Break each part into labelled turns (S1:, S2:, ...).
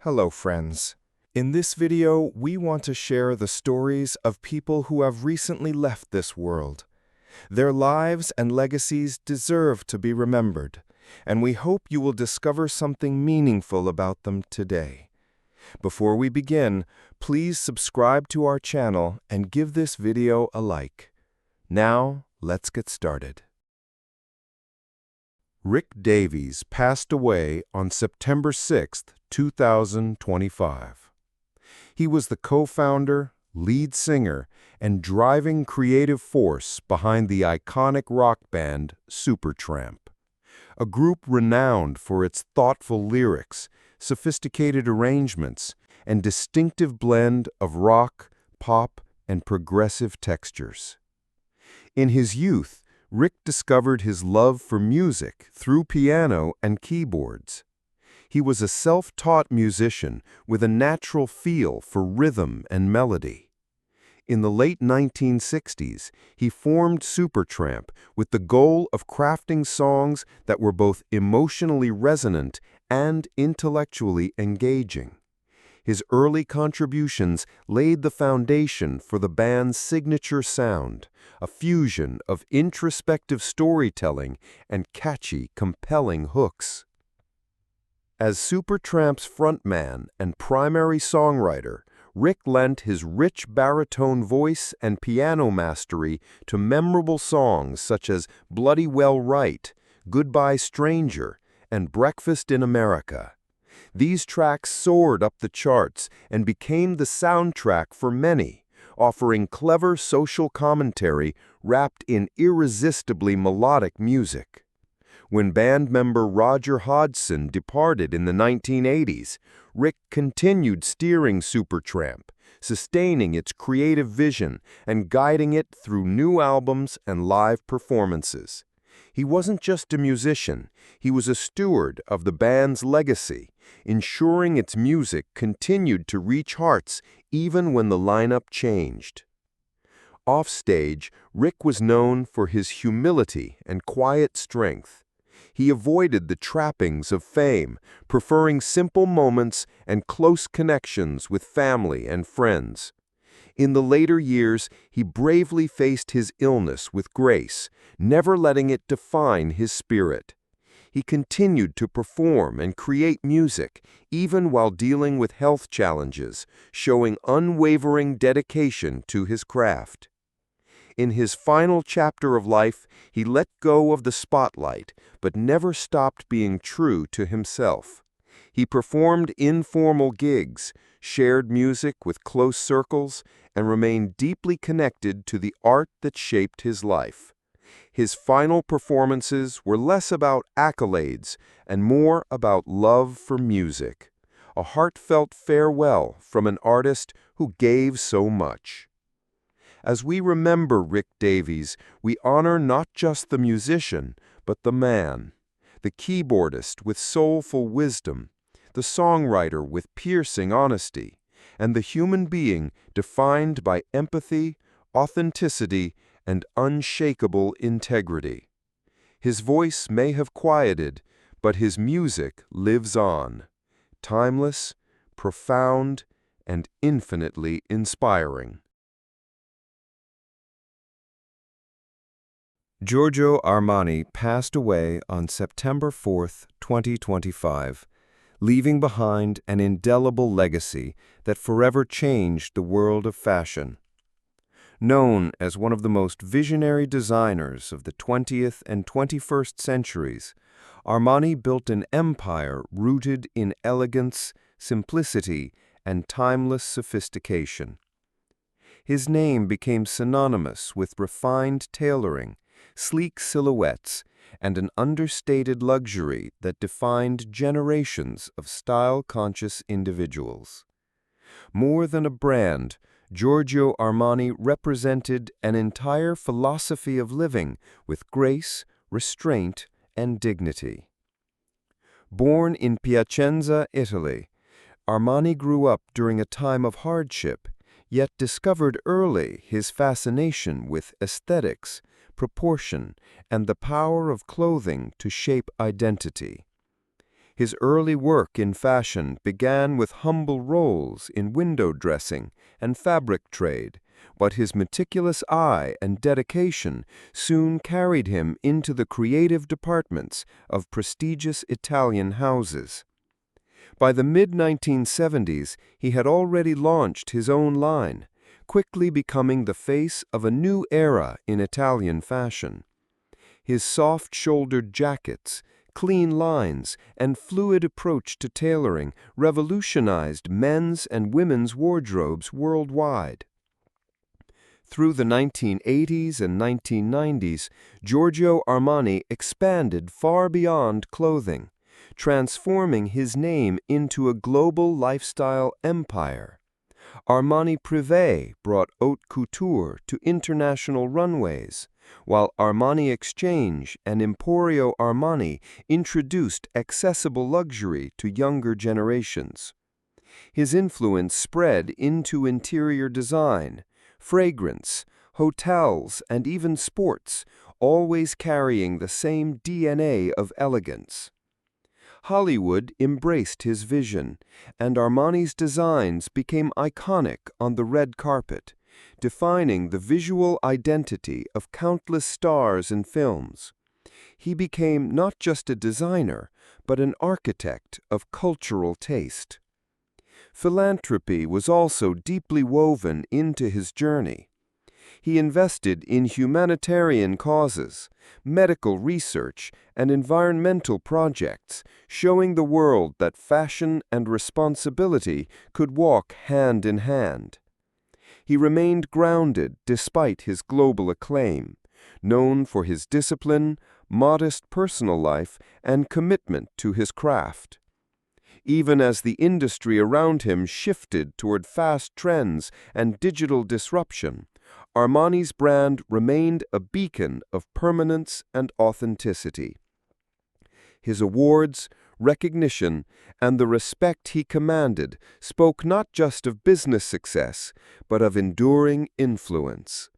S1: Hello, friends. In this video, we want to share the stories of people who have recently left this world. Their lives and legacies deserve to be remembered, and we hope you will discover something meaningful about them today. Before we begin, please subscribe to our channel and give this video a like. Now, let's get started. Rick Davies passed away on September 6, 2025. He was the co-founder, lead singer, and driving creative force behind the iconic rock band Supertramp, a group renowned for its thoughtful lyrics, sophisticated arrangements, and distinctive blend of rock, pop, and progressive textures. In his youth, Rick discovered his love for music through piano and keyboards. He was a self-taught musician with a natural feel for rhythm and melody. In the late 1960s, he formed Supertramp with the goal of crafting songs that were both emotionally resonant and intellectually engaging. His early contributions laid the foundation for the band's signature sound, a fusion of introspective storytelling and catchy, compelling hooks. As Supertramp's frontman and primary songwriter, Rick lent his rich baritone voice and piano mastery to memorable songs such as Bloody Well Right, Goodbye Stranger, and Breakfast in America. These tracks soared up the charts and became the soundtrack for many, offering clever social commentary wrapped in irresistibly melodic music. When band member Roger Hodgson departed in the 1980s, Rick continued steering Supertramp, sustaining its creative vision and guiding it through new albums and live performances. He wasn't just a musician, he was a steward of the band's legacy, ensuring its music continued to reach hearts even when the lineup changed. Offstage, Rick was known for his humility and quiet strength. He avoided the trappings of fame, preferring simple moments and close connections with family and friends. In the later years, he bravely faced his illness with grace, never letting it define his spirit. He continued to perform and create music, even while dealing with health challenges, showing unwavering dedication to his craft. In his final chapter of life, he let go of the spotlight, but never stopped being true to himself. He performed informal gigs, shared music with close circles, and remained deeply connected to the art that shaped his life. His final performances were less about accolades and more about love for music, a heartfelt farewell from an artist who gave so much. As we remember Rick Davies, we honor not just the musician, but the man, the keyboardist with soulful wisdom, the songwriter with piercing honesty, and the human being defined by empathy, authenticity, and unshakable integrity. His voice may have quieted, but his music lives on, timeless, profound, and infinitely inspiring. Giorgio Armani passed away on September 4, 2025, leaving behind an indelible legacy that forever changed the world of fashion. Known as one of the most visionary designers of the 20th and 21st centuries, Armani built an empire rooted in elegance, simplicity, and timeless sophistication. His name became synonymous with refined tailoring, sleek silhouettes, and an understated luxury that defined generations of style-conscious individuals. More than a brand, Giorgio Armani represented an entire philosophy of living with grace, restraint, and dignity. Born in Piacenza, Italy, Armani grew up during a time of hardship, yet discovered early his fascination with aesthetics, proportion, and the power of clothing to shape identity.
S2: His early work in fashion began with humble roles in window dressing and fabric trade, but his meticulous eye and dedication soon carried him into the creative departments of prestigious Italian houses. By the mid-1970s, he had already launched his own line, quickly becoming the face of a new era in Italian fashion. His soft-shouldered jackets, clean lines, and fluid approach to tailoring revolutionized men's and women's wardrobes worldwide. Through the 1980s and 1990s, Giorgio Armani expanded far beyond clothing, transforming his name into a global lifestyle empire. Armani Privé brought haute couture to international runways, while Armani Exchange and Emporio Armani introduced accessible luxury to younger generations. His influence spread into interior design, fragrance, hotels, and even sports, always carrying the same DNA of elegance. Hollywood embraced his vision, and Armani's designs became iconic on the red carpet, defining the visual identity of countless stars and films. He became not just a designer, but an architect of cultural taste. Philanthropy was also deeply woven into his journey. He invested in humanitarian causes, medical research, and environmental projects, showing the world that fashion and responsibility could walk hand in hand. He remained grounded despite his global acclaim, known for his discipline, modest personal life, and commitment to his craft. Even as the industry around him shifted toward fast trends and digital disruption, Armani's brand remained a beacon of permanence and authenticity. His awards, recognition, and the respect he commanded spoke not just of business success, but of enduring influence.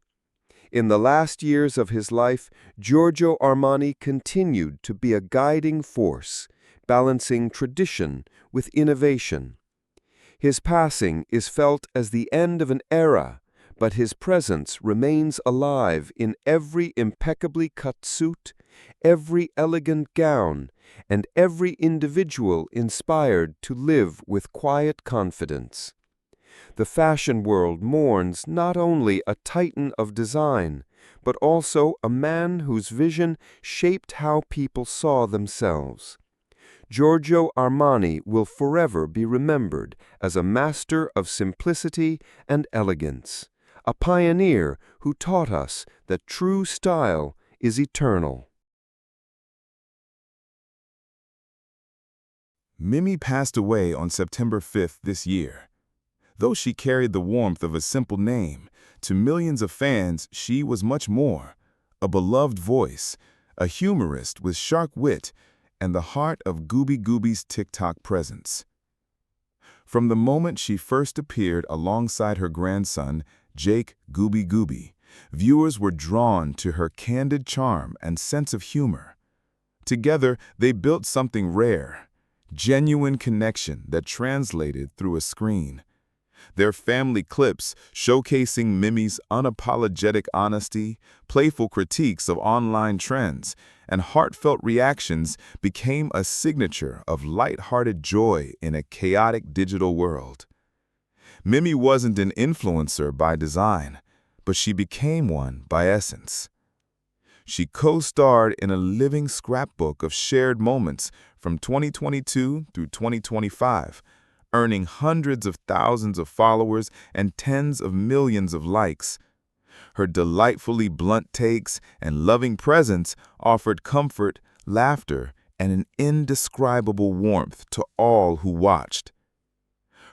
S2: In the last years of his life, Giorgio Armani continued to be a guiding force, balancing tradition with innovation. His passing is felt as the end of an era, but his presence remains alive in every impeccably cut suit, every elegant gown, and every individual inspired to live with quiet confidence. The fashion world mourns not only a titan of design, but also a man whose vision shaped how people saw themselves. Giorgio Armani will forever be remembered as a master of simplicity and elegance, a pioneer who taught us that true style is eternal.
S3: Mimi passed away on September 5th this year. Though she carried the warmth of a simple name, to millions of fans she was much more: a beloved voice, a humorist with sharp wit, and the heart of Gooby Gooby's TikTok presence. From the moment she first appeared alongside her grandson, Jake Gooby Gooby, viewers were drawn to her candid charm and sense of humor. Together, they built something rare, genuine connection that translated through a screen. Their family clips, showcasing Mimi's unapologetic honesty, playful critiques of online trends, and heartfelt reactions, became a signature of light-hearted joy in a chaotic digital world. Mimi wasn't an influencer by design, but she became one by essence. She co-starred in a living scrapbook of shared moments from 2022 through 2025, earning hundreds of thousands of followers and tens of millions of likes. Her delightfully blunt takes and loving presence offered comfort, laughter, and an indescribable warmth to all who watched.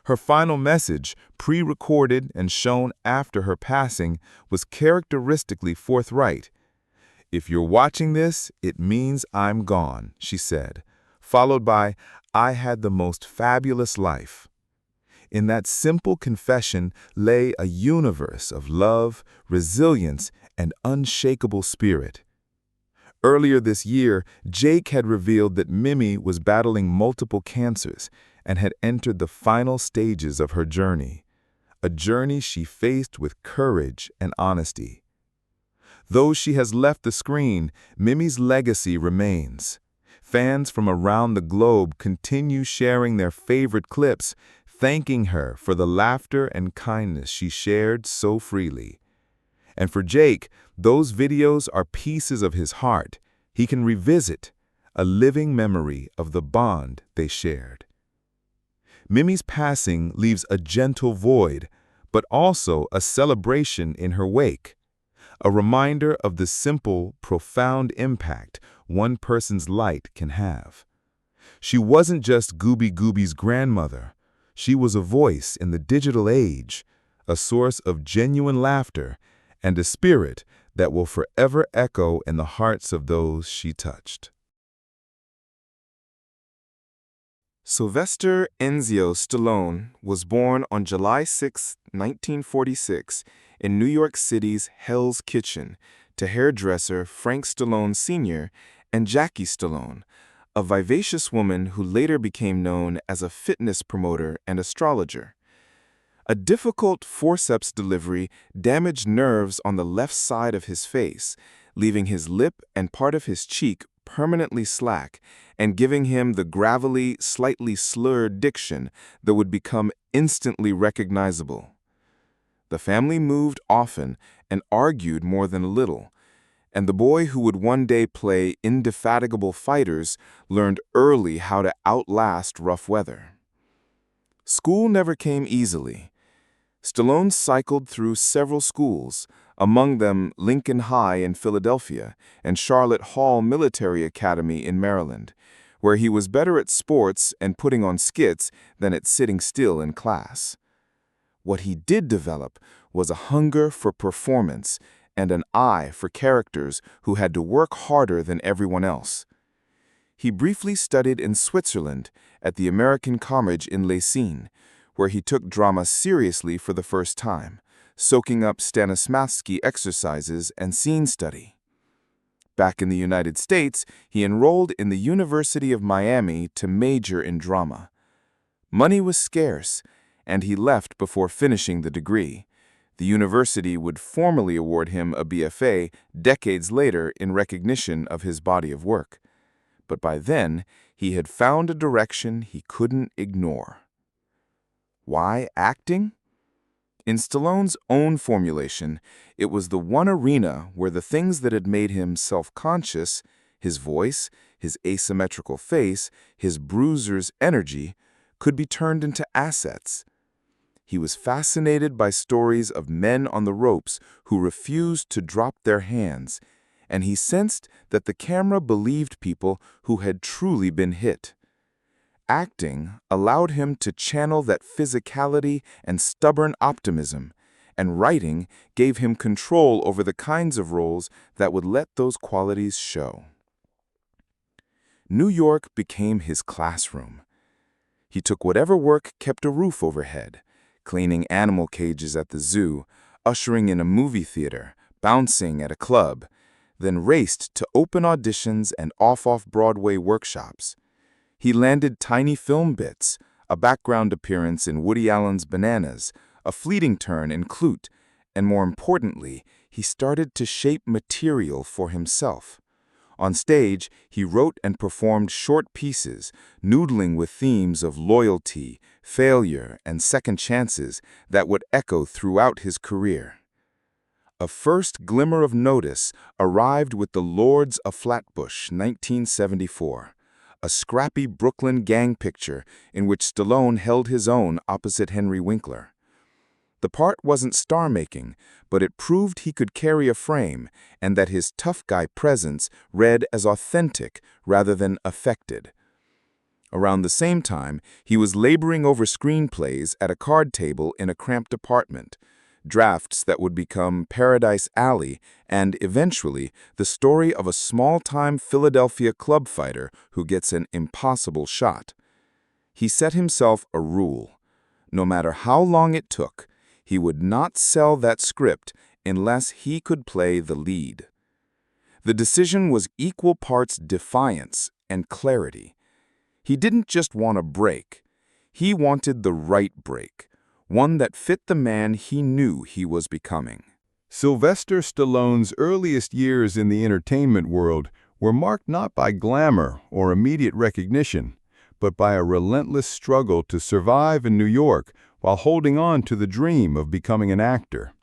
S3: Her final message, pre-recorded and shown after her passing, was characteristically forthright. "If you're watching this, it means I'm gone," she said, followed by, "I had the most fabulous life." In that simple confession lay a universe of love, resilience, and unshakable spirit. Earlier this year, Jake had revealed that Mimi was battling multiple cancers and had entered the final stages of her journey, a journey she faced with courage and honesty. Though she has left the screen, Mimi's legacy remains. Fans from around the globe continue sharing their favorite clips, thanking her for the laughter and kindness she shared so freely. And for Jake, those videos are pieces of his heart he can revisit, a living memory of the bond they shared. Mimi's passing leaves a gentle void, but also a celebration in her wake, a reminder of the simple, profound impact one person's light can have. She wasn't just Gooby Gooby's grandmother. She was a voice in the digital age, a source of genuine laughter, and a spirit that will forever echo in the hearts of those she touched.
S4: Sylvester Enzio Stallone was born on July 6, 1946, in New York City's Hell's Kitchen to hairdresser Frank Stallone Sr. and Jackie Stallone, a vivacious woman who later became known as a fitness promoter and astrologer. A difficult forceps delivery damaged nerves on the left side of his face, leaving his lip and part of his cheek permanently slack and giving him the gravelly, slightly slurred diction that would become instantly recognizable. The family moved often and argued more than a little, and the boy who would one day play indefatigable fighters learned early how to outlast rough weather. School never came easily. Stallone cycled through several schools, among them Lincoln High in Philadelphia and Charlotte Hall Military Academy in Maryland, where he was better at sports and putting on skits than at sitting still in class. What he did develop was a hunger for performance and an eye for characters who had to work harder than everyone else. He briefly studied in Switzerland at the American College in Leysin, where he took drama seriously for the first time, soaking up Stanislavski exercises and scene study. Back in the United States, he enrolled in the University of Miami to major in drama. Money was scarce, and he left before finishing the degree. The university would formally award him a BFA decades later in recognition of his body of work. But by then, he had found a direction he couldn't ignore. Why acting? In Stallone's own formulation, it was the one arena where the things that had made him self-conscious, his voice, his asymmetrical face, his bruiser's energy, could be turned into assets. He was fascinated by stories of men on the ropes who refused to drop their hands, and he sensed that the camera believed people who had truly been hit. Acting allowed him to channel that physicality and stubborn optimism, and writing gave him control over the kinds of roles that would let those qualities show. New York became his classroom. He took whatever work kept a roof overhead, cleaning animal cages at the zoo, ushering in a movie theater, bouncing at a club, then raced to open auditions and off-Broadway workshops. He landed tiny film bits, a background appearance in Woody Allen's Bananas, a fleeting turn in Klute, and more importantly, he started to shape material for himself. On stage, he wrote and performed short pieces, noodling with themes of loyalty, failure, and second chances that would echo throughout his career. A first glimmer of notice arrived with The Lords of Flatbush, 1974, a scrappy Brooklyn gang picture in which Stallone held his own opposite Henry Winkler. The part wasn't star-making, but it proved he could carry a frame and that his tough guy presence read as authentic rather than affected. Around the same time, he was laboring over screenplays at a card table in a cramped apartment, drafts that would become Paradise Alley and, eventually, the story of a small-time Philadelphia club fighter who gets an impossible shot. He set himself a rule. No matter how long it took, he would not sell that script unless he could play the lead. The decision was equal parts defiance and clarity. He didn't just want a break. He wanted the right break, one that fit the man he knew he was becoming.
S1: Sylvester Stallone's earliest years in the entertainment world were marked not by glamour or immediate recognition, but by a relentless struggle to survive in New York while holding on to the dream of becoming an actor.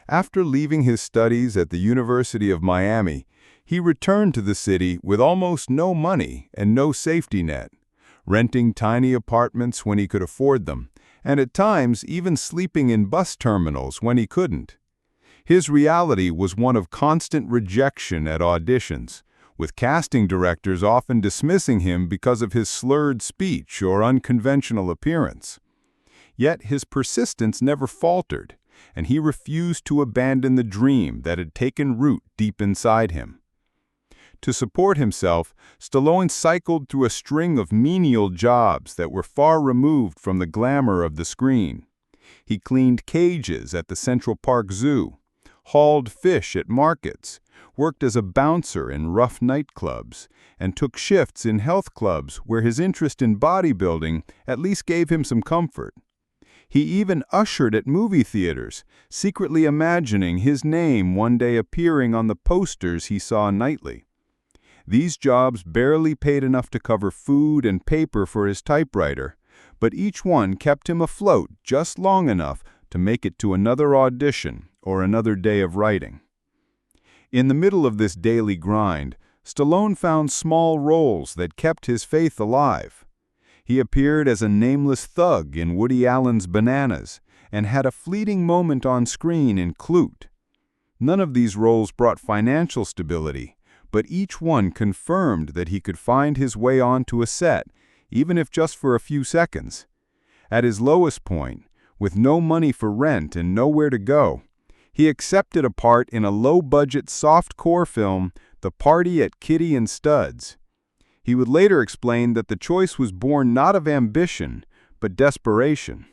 S1: After leaving his studies at the University of Miami, he returned to the city with almost no money and no safety net, renting tiny apartments when he could afford them, and at times even sleeping in bus terminals when he couldn't. His reality was one of constant rejection at auditions, with casting directors often dismissing him because of his slurred speech or unconventional appearance. Yet his persistence never faltered, and he refused to abandon the dream that had taken root deep inside him. To support himself, Stallone cycled through a string of menial jobs that were far removed from the glamour of the screen. He cleaned cages at the Central Park Zoo, hauled fish at markets, worked as a bouncer in rough nightclubs, and took shifts in health clubs where his interest in bodybuilding at least gave him some comfort. He even ushered at movie theaters, secretly imagining his name one day appearing on the posters he saw nightly. These jobs barely paid enough to cover food and paper for his typewriter, but each one kept him afloat just long enough to make it to another audition or another day of writing. In the middle of this daily grind, Stallone found small roles that kept his faith alive. He appeared as a nameless thug in Woody Allen's Bananas and had a fleeting moment on screen in Klute. None of these roles brought financial stability, but each one confirmed that he could find his way onto a set, even if just for a few seconds. At his lowest point, with no money for rent and nowhere to go, he accepted a part in a low-budget soft-core film, The Party at Kitty and Studs. He would later explain that the choice was born not of ambition, but desperation.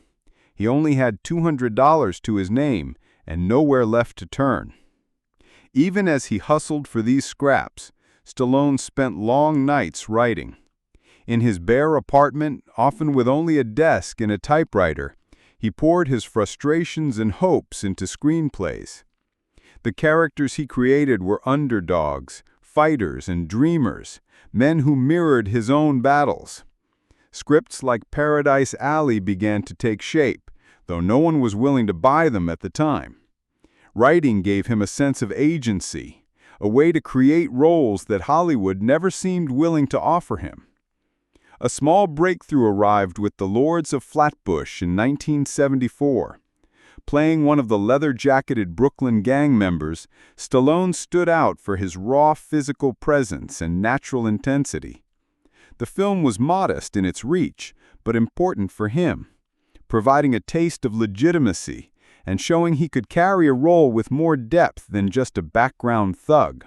S1: He only had $200 to his name and nowhere left to turn. Even as he hustled for these scraps, Stallone spent long nights writing. In his bare apartment, often with only a desk and a typewriter, he poured his frustrations and hopes into screenplays. The characters he created were underdogs, fighters, and dreamers, men who mirrored his own battles. Scripts like Paradise Alley began to take shape, though no one was willing to buy them at the time. Writing gave him a sense of agency, a way to create roles that Hollywood never seemed willing to offer him. A small breakthrough arrived with The Lords of Flatbush in 1974. Playing one of the leather-jacketed Brooklyn gang members, Stallone stood out for his raw physical presence and natural intensity. The film was modest in its reach, but important for him, providing a taste of legitimacy and showing he could carry a role with more depth than just a background thug.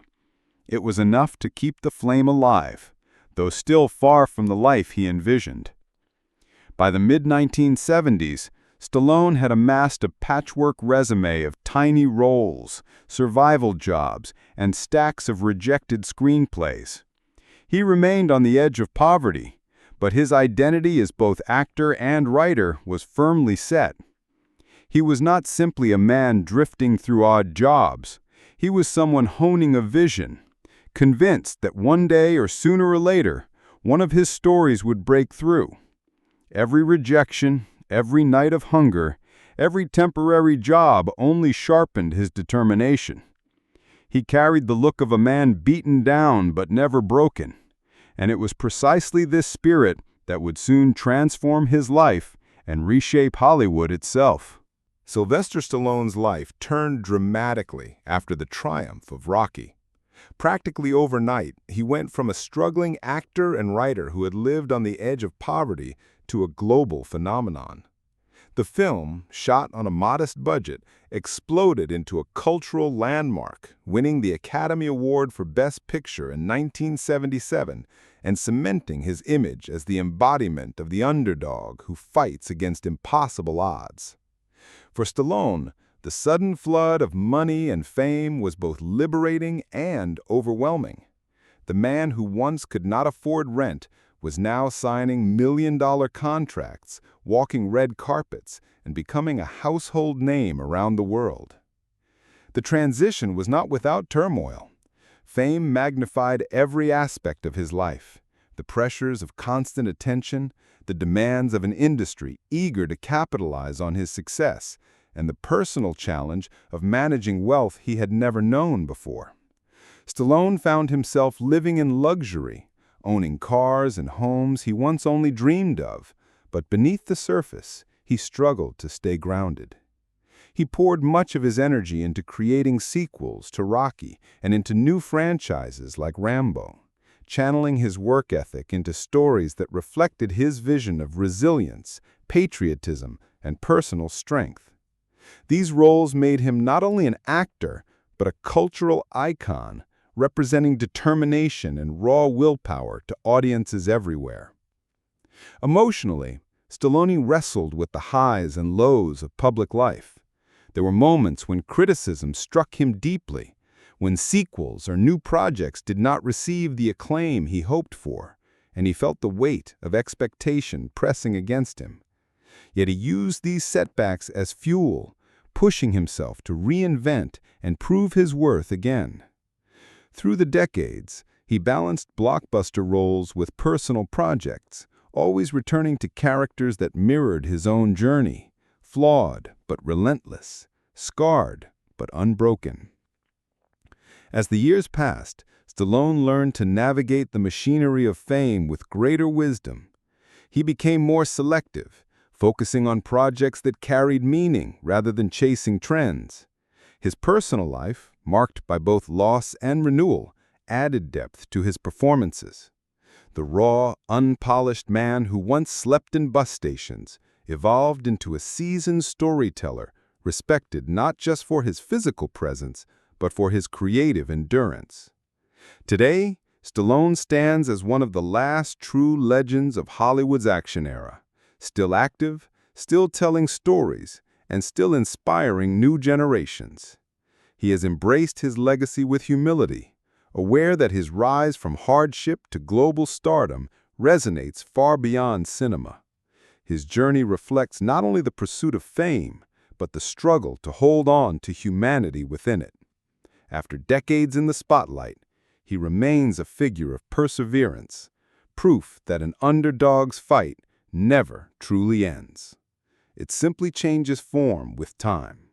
S1: It was enough to keep the flame alive, though still far from the life he envisioned. By the mid-1970s, Stallone had amassed a patchwork resume of tiny roles, survival jobs, and stacks of rejected screenplays. He remained on the edge of poverty, but his identity as both actor and writer was firmly set. He was not simply a man drifting through odd jobs. He was someone honing a vision, convinced that one day or sooner or later, one of his stories would break through. Every rejection, every night of hunger, every temporary job only sharpened his determination. He carried the look of a man beaten down but never broken, and it was precisely this spirit that would soon transform his life and reshape Hollywood itself.
S3: Sylvester Stallone's life turned dramatically after the triumph of Rocky. Practically overnight, he went from a struggling actor and writer who had lived on the edge of poverty to a global phenomenon. The film, shot on a modest budget, exploded into a cultural landmark, winning the Academy Award for Best Picture in 1977 and cementing his image as the embodiment of the underdog who fights against impossible odds. For Stallone, The sudden flood of money and fame was both liberating and overwhelming. The man who once could not afford rent was now signing million-dollar contracts, walking red carpets, and becoming a household name around the world. The transition was not without turmoil. Fame magnified every aspect of his life: the pressures of constant attention, the demands of an industry eager to capitalize on his success, and the personal challenge of managing wealth he had never known before. Stallone found himself living in luxury, owning cars and homes he once only dreamed of, but beneath the surface, he struggled to stay grounded. He poured much of his energy into creating sequels to Rocky and into new franchises like Rambo, channeling his work ethic into stories that reflected his vision of resilience, patriotism, and personal strength. These roles made him not only an actor, but a cultural icon, representing determination and raw willpower to audiences everywhere. Emotionally, Stallone wrestled with the highs and lows of public life. There were moments when criticism struck him deeply, when sequels or new projects did not receive the acclaim he hoped for, and he felt the weight of expectation pressing against him. Yet he used these setbacks as fuel, pushing himself to reinvent and prove his worth again. Through the decades, he balanced blockbuster roles with personal projects, always returning to characters that mirrored his own journey, flawed but relentless, scarred but unbroken. As the years passed, Stallone learned to navigate the machinery of fame with greater wisdom. He became more selective, focusing on projects that carried meaning rather than chasing trends. His personal life, marked by both loss and renewal, added depth to his performances. The raw, unpolished man who once slept in bus stations evolved into a seasoned storyteller, respected not just for his physical presence, but for his creative endurance. Today, Stallone stands as one of the last true legends of Hollywood's action era, still active, still telling stories, and still inspiring new generations. He has embraced his legacy with humility, aware that his rise from hardship to global stardom resonates far beyond cinema. His journey reflects not only the pursuit of fame, but the struggle to hold on to humanity within it. After decades in the spotlight, he remains a figure of perseverance, proof that an underdog's fight never truly ends. It simply changes form with time.